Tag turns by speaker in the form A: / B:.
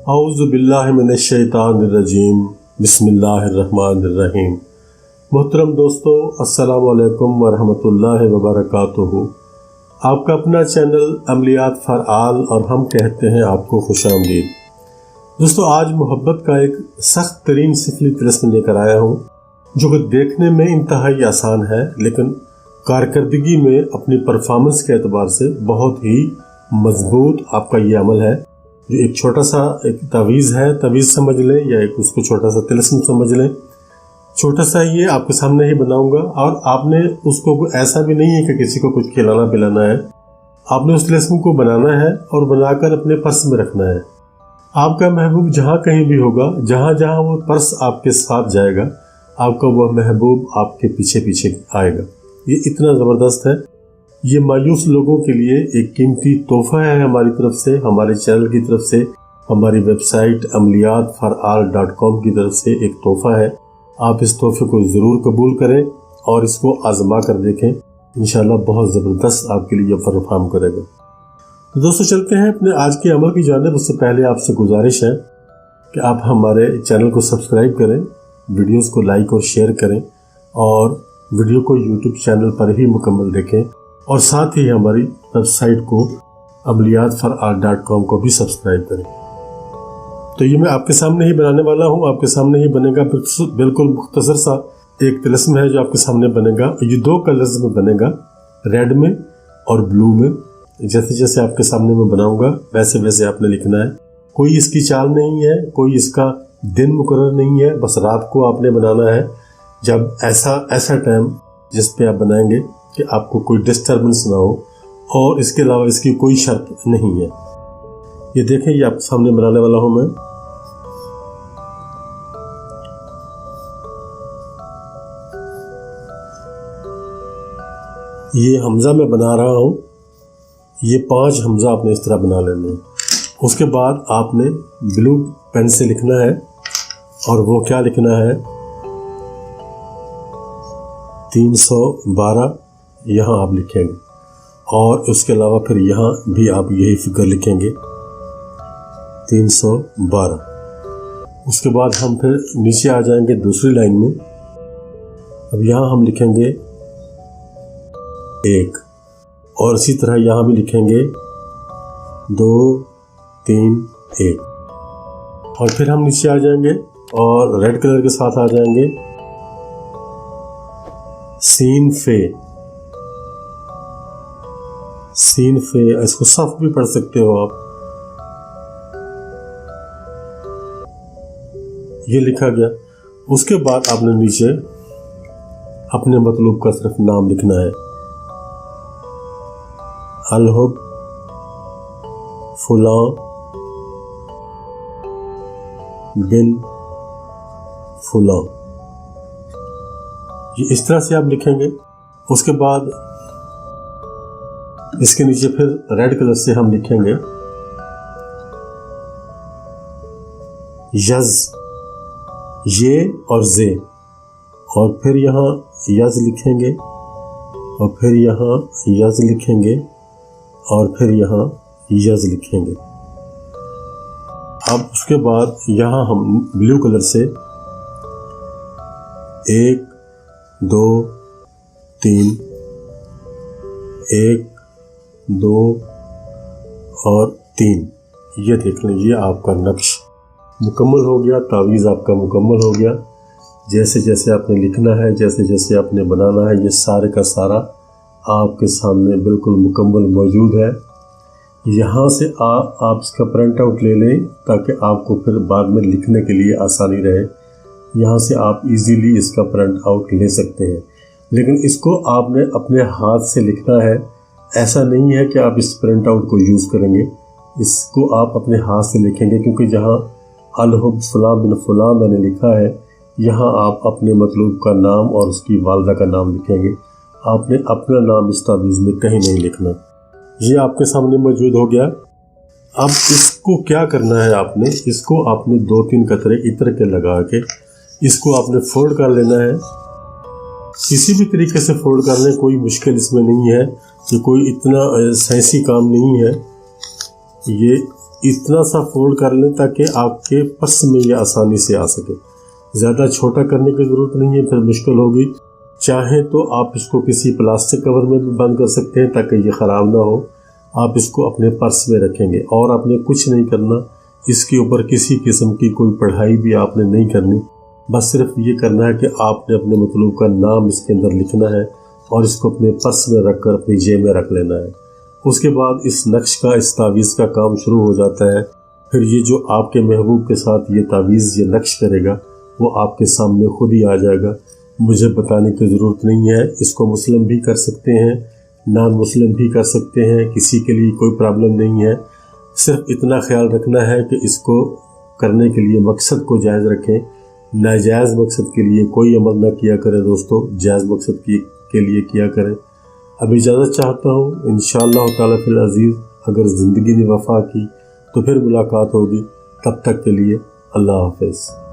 A: औज़ु बिल्लाहि मिनश्शैतानिर्रजीम बिस्मिल्लाहिर्रहमानिर्रहीम। मोहतरम दोस्तों, अस्सलामु अलैकुम वरहमतुल्लाहि वबरकातुहू। आपका अपना चैनल अमलियात फॉर ऑल और हम कहते हैं आपको खुशामदीद। दोस्तों, आज मोहब्बत का एक सख्त तरीन सिफली तिलिस्म लेकर आया हूँ जो कि देखने में इंतहाई आसान है, लेकिन कारकर्दगी में अपनी परफॉर्मेंस के एतबार से बहुत ही मजबूत आपका ये अमल है। जो एक छोटा सा एक तावीज़ है, तावीज़ समझ लें या एक उसको छोटा सा तिलिस्म समझ लें। छोटा सा ये आपके सामने ही बनाऊंगा और आपने उसको ऐसा भी नहीं है कि किसी को कुछ खिलाना पिलाना है। आपने उस तिलिस्म को बनाना है और बनाकर अपने पर्स में रखना है। आपका महबूब जहाँ कहीं भी होगा, जहाँ जहाँ वो पर्स आपके साथ जाएगा, आपका वह महबूब आपके पीछे पीछे आएगा। ये इतना ज़बरदस्त है। ये मायूस लोगों के लिए एक कीमती तोहफा है हमारी तरफ से, हमारे चैनल की तरफ से, हमारी वेबसाइट amliyatforall.com की तरफ से एक तोहफा है। आप इस तोहफे को ज़रूर कबूल करें और इसको आजमा कर देखें। इंशाल्लाह बहुत ज़बरदस्त आपके लिए परफॉर्म करेगा। तो दोस्तों, चलते हैं अपने आज के अमल की जानिब। उससे पहले आपसे गुजारिश है कि आप हमारे चैनल को सब्सक्राइब करें, वीडियोज़ को लाइक और शेयर करें और वीडियो को यूट्यूब चैनल पर ही मुकम्मल देखें और साथ ही हमारी वेबसाइट को amliyatforall.com को भी सब्सक्राइब करें। तो ये मैं आपके सामने ही बनाने वाला हूँ, आपके सामने ही बनेगा। बिल्कुल मुख्तसर सा एक तिलिस्म है जो आपके सामने बनेगा। ये दो कलर्स में बनेगा, रेड में और ब्लू में। जैसे जैसे आपके सामने मैं बनाऊंगा वैसे वैसे आपने लिखना है। कोई इसकी चाल नहीं है, कोई इसका दिन मुकर्रर नहीं है, बस रात को आपने बनाना है। जब ऐसा टाइम जिस पे आप बनाएंगे कि आपको कोई डिस्टर्बेंस ना हो, और इसके अलावा इसकी कोई शर्त नहीं है। ये देखें, ये आपके सामने बनाने वाला हूं मैं। ये हमजा मैं बना रहा हूं। ये 5 हमजा आपने इस तरह बना लेने हैं। उसके बाद आपने ब्लू पेन से लिखना है, और वो क्या लिखना है, 312 यहाँ आप लिखेंगे, और उसके अलावा फिर यहाँ भी आप यही फिगर लिखेंगे 312। उसके बाद हम फिर नीचे आ जाएंगे दूसरी लाइन में। अब यहाँ हम लिखेंगे 1, और इसी तरह यहाँ भी लिखेंगे 2 3 1, और फिर हम नीचे आ जाएंगे और रेड कलर के साथ आ जाएंगे सीन फे। इसको सफ भी पढ़ सकते हो आप। ये लिखा गया। उसके बाद आपने नीचे अपने मतलूब का सिर्फ नाम लिखना है। अलहुब फुला बिन फुला, ये इस तरह से आप लिखेंगे। उसके बाद इसके नीचे फिर रेड कलर से हम लिखेंगे यज, ये और जे, और फिर यहाँ यज लिखेंगे, और फिर यहाँ यज लिखेंगे, और फिर यहाँ यज लिखेंगे। अब उसके बाद यहाँ हम ब्लू कलर से 1 2 3 1 2 और 3, ये देख लें। ये आपका नक्श मुकम्मल हो गया, तावीज़ आपका मुकम्मल हो गया। जैसे जैसे आपने लिखना है, जैसे जैसे आपने बनाना है, ये सारे का सारा आपके सामने बिल्कुल मुकम्मल मौजूद है। यहाँ से आप इसका प्रिंट आउट ले लें ताकि आपको फिर बाद में लिखने के लिए आसानी रहे। यहाँ से आप इजीली इसका प्रिंट आउट ले सकते हैं, लेकिन इसको आपने अपने हाथ से लिखना है। ऐसा नहीं है कि आप इस प्रिंट आउट को यूज़ करेंगे, इसको आप अपने हाथ से लिखेंगे, क्योंकि जहाँ अलहुब फुला बिन फुला मैंने लिखा है, यहाँ आप अपने मतलूब का नाम और उसकी वालदा का नाम लिखेंगे। आपने अपना नाम इस तावीज़ में कहीं नहीं लिखना। ये आपके सामने मौजूद हो गया। अब इसको क्या करना है, इसको आपने 2-3 कतरे इत्र के लगा के इसको आपने फोल्ड कर लेना है। किसी भी तरीके से फोल्ड कर लें, कोई मुश्किल इसमें नहीं है, ये कोई इतना साइंसी काम नहीं है। ये इतना सा फोल्ड कर लें ताकि आपके पर्स में ये आसानी से आ सके। ज़्यादा छोटा करने की ज़रूरत नहीं है, फिर मुश्किल होगी। चाहें तो आप इसको किसी प्लास्टिक कवर में भी बंद कर सकते हैं ताकि ये ख़राब ना हो। आप इसको अपने पर्स में रखेंगे और आपने कुछ नहीं करना, इसके ऊपर किसी किस्म की कोई पढ़ाई भी आपने नहीं करनी। बस सिर्फ ये करना है कि आपने अपने मतलूब का नाम इसके अंदर लिखना है और इसको अपने पर्स में रख कर अपनी जेब में रख लेना है। उसके बाद इस नक्श का, इस तावीज़ का काम शुरू हो जाता है। फिर ये जो आपके महबूब के साथ ये तावीज़, ये नक्श करेगा, वो आपके सामने खुद ही आ जाएगा। मुझे बताने की ज़रूरत नहीं है। इसको मुस्लिम भी कर सकते हैं, नॉन मुस्लिम भी कर सकते हैं, किसी के लिए कोई प्रॉब्लम नहीं है। सिर्फ इतना ख्याल रखना है कि इसको करने के लिए मकसद को जायज़ रखें। नाजायज़ मकसद के लिए कोई अमल ना किया करें दोस्तों, जायज़ मकसद के लिए किया करें। अब इजाज़त चाहता हूँ। इंशाअल्लाह ताला फिल अज़ीज़ अगर ज़िंदगी ने वफ़ा की तो फिर मुलाकात होगी। तब तक के लिए अल्लाह हाफ़िज़।